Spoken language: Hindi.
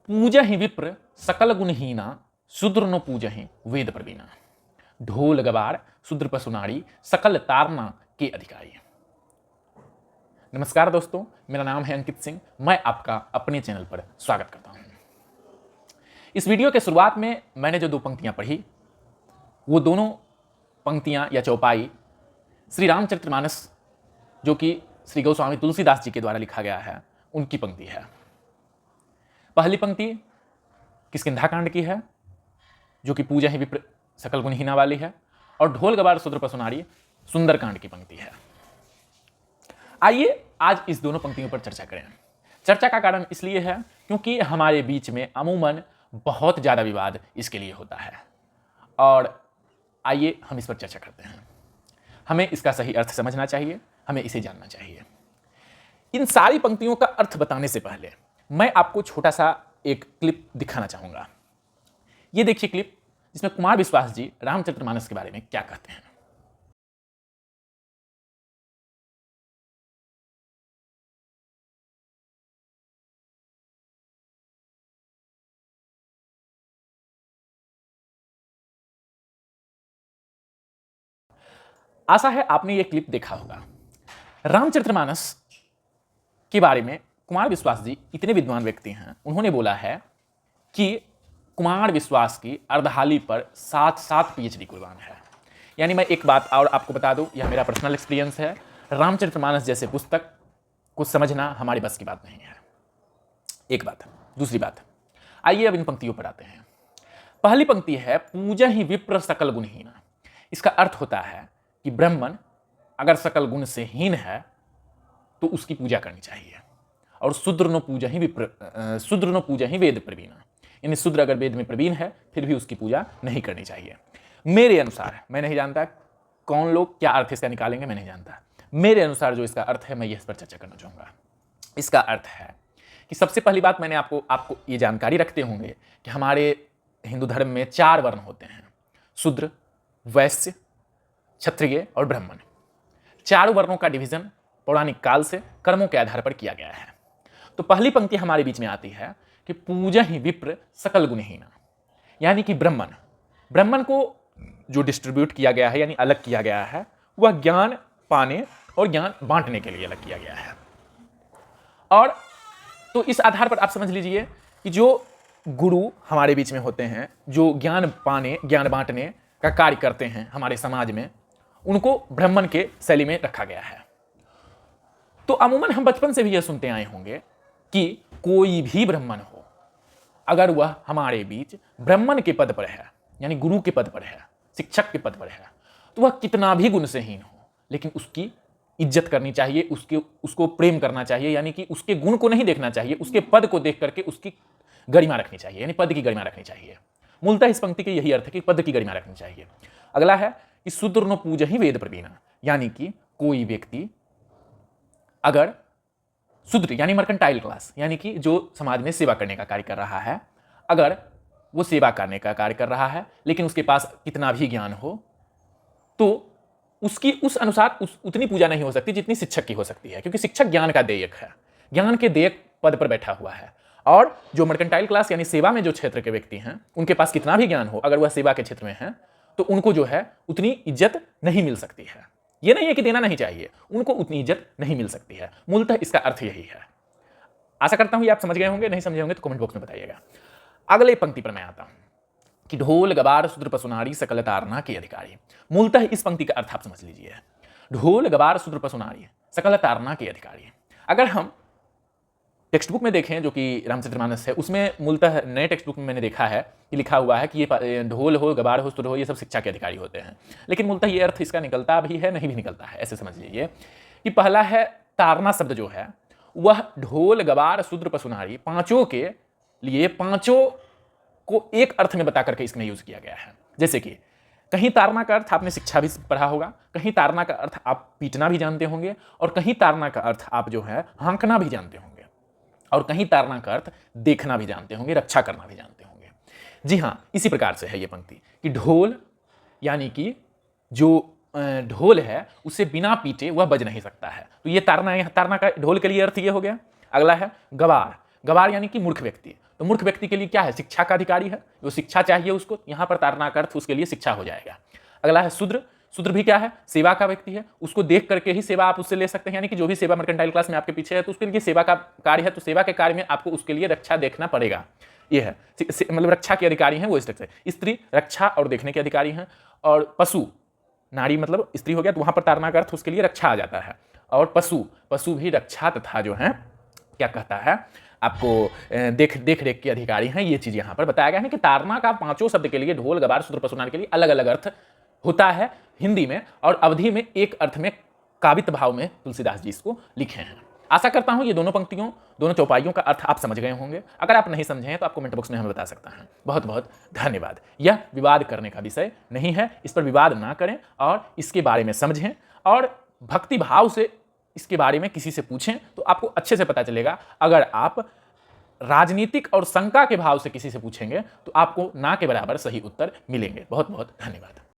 पूजहि विप्र सकल गुणहीना शूद्र नो पूजहि वेद प्रवीणा। ढोल गवार शूद्र पशुनारी सकल तारना के अधिकारी। नमस्कार दोस्तों, मेरा नाम है अंकित सिंह। मैं आपका अपने चैनल पर स्वागत करता हूं। इस वीडियो के शुरुआत में मैंने जो दो पंक्तियां पढ़ी, वो दोनों पंक्तियां या चौपाई श्री रामचरितमानस, जो कि श्री गोस्वामी तुलसीदास जी के द्वारा लिखा गया है, उनकी पंक्ति है। पहली पंक्ति किष्किंधा कांड की है, जो कि पूजा ही विप्र सकल गुणहीना वाली है, और ढोल गवार शूद्र पशुनारी सुंदर कांड की पंक्ति है। आइए आज इस दोनों पंक्तियों पर चर्चा करें। चर्चा का कारण इसलिए है क्योंकि हमारे बीच में अमूमन बहुत ज़्यादा विवाद इसके लिए होता है, और आइए हम इस पर चर्चा करते हैं। हमें इसका सही अर्थ समझना चाहिए, हमें इसे जानना चाहिए। इन सारी पंक्तियों का अर्थ बताने से पहले मैं आपको छोटा सा एक क्लिप दिखाना चाहूंगा। ये देखिए क्लिप, जिसमें कुमार विश्वास जी रामचरितमानस के बारे में क्या कहते हैं। आशा है आपने ये क्लिप देखा होगा। रामचरितमानस के बारे में कुमार विश्वास जी इतने विद्वान व्यक्ति हैं, उन्होंने बोला है कि कुमार विश्वास की अर्धहाली पर 7 पीएचडी कुर्बान है। यानी मैं एक बात और आपको बता दूं, यह मेरा पर्सनल एक्सपीरियंस है, रामचरितमानस जैसे पुस्तक को समझना हमारे बस की बात नहीं है। एक बात। दूसरी बात, आइए अब इन पंक्तियों पर आते हैं। पहली पंक्ति है पूजा ही विप्र सकल गुणहीना। इसका अर्थ होता है कि ब्राह्मण अगर सकल गुण से हीन है तो उसकी पूजा करनी चाहिए, और शूद्र नो पूजा ही वेद प्रवीणा। यानी शूद्र अगर वेद में प्रवीण है फिर भी उसकी पूजा नहीं करनी चाहिए। मेरे अनुसार, मैं नहीं जानता कौन लोग क्या अर्थ इसका निकालेंगे, मैं नहीं जानता। मेरे अनुसार जो इसका अर्थ है, मैं इस पर चर्चा करना चाहूंगा। इसका अर्थ है कि सबसे पहली बात, मैंने आपको ये जानकारी रखते होंगे कि हमारे हिंदू धर्म में 4 वर्ण होते हैं: शूद्र, वैश्य, क्षत्रिय और ब्राह्मण। 4 वर्णों का डिवीजन पौराणिक काल से कर्मों के आधार पर किया गया है। तो पहली पंक्ति हमारे बीच में आती है कि पूजा ही विप्र सकल गुणहीना, यानी कि ब्राह्मण को जो डिस्ट्रीब्यूट किया गया है, यानी अलग किया गया है, वह ज्ञान पाने और ज्ञान बांटने के लिए अलग किया गया है। और तो इस आधार पर आप समझ लीजिए कि जो गुरु हमारे बीच में होते हैं, जो ज्ञान पाने ज्ञान बांटने का कार्य करते हैं हमारे समाज में, उनको ब्राह्मण के शैली में रखा गया है। तो अमूमन हम बचपन से भी यह सुनते आए होंगे कि कोई भी ब्राह्मण हो, अगर वह हमारे बीच ब्राह्मण के पद पर है, यानी गुरु के पद पर है, शिक्षक के पद पर है, तो वह कितना भी गुणहीन हो, लेकिन उसकी इज्जत करनी चाहिए, उसको प्रेम करना चाहिए। यानी कि उसके गुण को नहीं देखना चाहिए, उसके पद को देख करके उसकी गरिमा रखनी चाहिए, यानी पद की गरिमा रखनी चाहिए। मूलतः इस पंक्ति के यही अर्थ है कि पद की गरिमा रखनी चाहिए। अगला है कि शूद्र नो पूजा ही वेद प्रवीणा, यानी कि कोई व्यक्ति अगर शूद्र यानी मर्केंटाइल क्लास, यानी कि जो समाज में सेवा करने का कार्य कर रहा है, अगर वो सेवा करने का कार्य कर रहा है लेकिन उसके पास कितना भी ज्ञान हो, तो उसकी उस अनुसार उतनी पूजा नहीं हो सकती जितनी शिक्षक की हो सकती है, क्योंकि शिक्षक ज्ञान का देयक है, ज्ञान के देयक पद पर बैठा हुआ है। और जो मर्केंटाइल क्लास यानी सेवा में जो क्षेत्र के व्यक्ति हैं, उनके पास कितना भी ज्ञान हो, अगर वह सेवा के क्षेत्र में है तो उनको जो है उतनी इज्जत नहीं मिल सकती है। ये नहीं है कि देना नहीं चाहिए, उनको उतनी इज्जत नहीं मिल सकती है। मूलतः इसका अर्थ यही है। आशा करता हूं ये आप समझ गए होंगे, नहीं समझे होंगे तो कमेंट बॉक्स में बताइएगा। अगले पंक्ति पर मैं आता हूं कि ढोल गवार शूद्र पशुनारी सकल तारना के अधिकारी। मूलतः इस पंक्ति का अर्थ आप समझ लीजिए। ढोल गवार शूद्र पशुनारी सकल तारना के अधिकारी। अगर हम टेक्स्ट बुक में देखें, जो कि रामचरितमानस है, उसमें मूलतः नए टेक्स्ट बुक में मैंने देखा है कि लिखा हुआ है कि ये ढोल हो, गवार हो, शूद्र हो, ये सब शिक्षा के अधिकारी होते हैं। लेकिन मूलतः ये अर्थ इसका निकलता भी है, नहीं भी निकलता है। ऐसे समझ लीजिए कि पहला है तारना शब्द जो है, वह ढोल गवार शूद्र पशुनारी पांचों के लिए, पांचों को एक अर्थ में बता करके इसमें यूज किया गया है। जैसे कि कहीं तारना का अर्थ आपने शिक्षा भी पढ़ा होगा, कहीं तारना का अर्थ आप पीटना भी जानते होंगे, और कहीं तारना का अर्थ आप जो है हाँकना भी जानते होंगे, और कहीं तारना का अर्थ देखना भी जानते होंगे, रक्षा करना भी जानते होंगे। जी हाँ, इसी प्रकार से है ये पंक्ति कि ढोल यानी कि जो ढोल है उसे बिना पीटे वह बज नहीं सकता है। तो ये तारना का ढोल के लिए अर्थ ये हो गया। अगला है गवार। गवार यानी कि मूर्ख व्यक्ति। तो मूर्ख व्यक्ति के लिए क्या है, शिक्षा का अधिकारी है, वो शिक्षा चाहिए उसको, यहां पर ताड़ना का अर्थ उसके लिए शिक्षा हो जाएगा। अगला है शूद्र। शूद्र भी क्या है, सेवा का व्यक्ति है, उसको देख करके ही सेवा आप उससे ले सकते हैं, यानी कि जो भी सेवा मर्केंटाइल क्लास में आपके पीछे है तो उसके लिए सेवा का कार्य है, तो सेवा के कार्य में आपको उसके लिए रक्षा देखना पड़ेगा। ये है मतलब रक्षा के अधिकारी हैं वो इस तरह से। स्त्री रक्षा और देखने के अधिकारी हैं, और पशु, नारी मतलब स्त्री हो गया तो वहां पर ताड़ना का अर्थ उसके लिए रक्षा आ जाता है, और पशु भी रक्षा तथा जो है क्या कहता है आपको देख रेख के अधिकारी हैं। ये चीज यहां पर बताया गया है कि ताड़ना का पांचों शब्द के लिए ढोल गवार शूद्र पशुनार के लिए अलग अलग अर्थ होता है हिंदी में, और अवधि में एक अर्थ में कावित भाव में तुलसीदास जी इसको लिखे हैं। आशा करता हूं ये दोनों पंक्तियों, दोनों चौपाइयों का अर्थ आप समझ गए होंगे। अगर आप नहीं समझे हैं तो आप कमेंट बॉक्स में हमें बता सकते हैं। बहुत बहुत धन्यवाद। यह विवाद करने का विषय नहीं है, इस पर विवाद ना करें और इसके बारे में समझें, और भक्ति भाव से इसके बारे में किसी से पूछें तो आपको अच्छे से पता चलेगा। अगर आप राजनीतिक और शंका के भाव से किसी से पूछेंगे तो आपको ना के बराबर सही उत्तर मिलेंगे। बहुत बहुत धन्यवाद।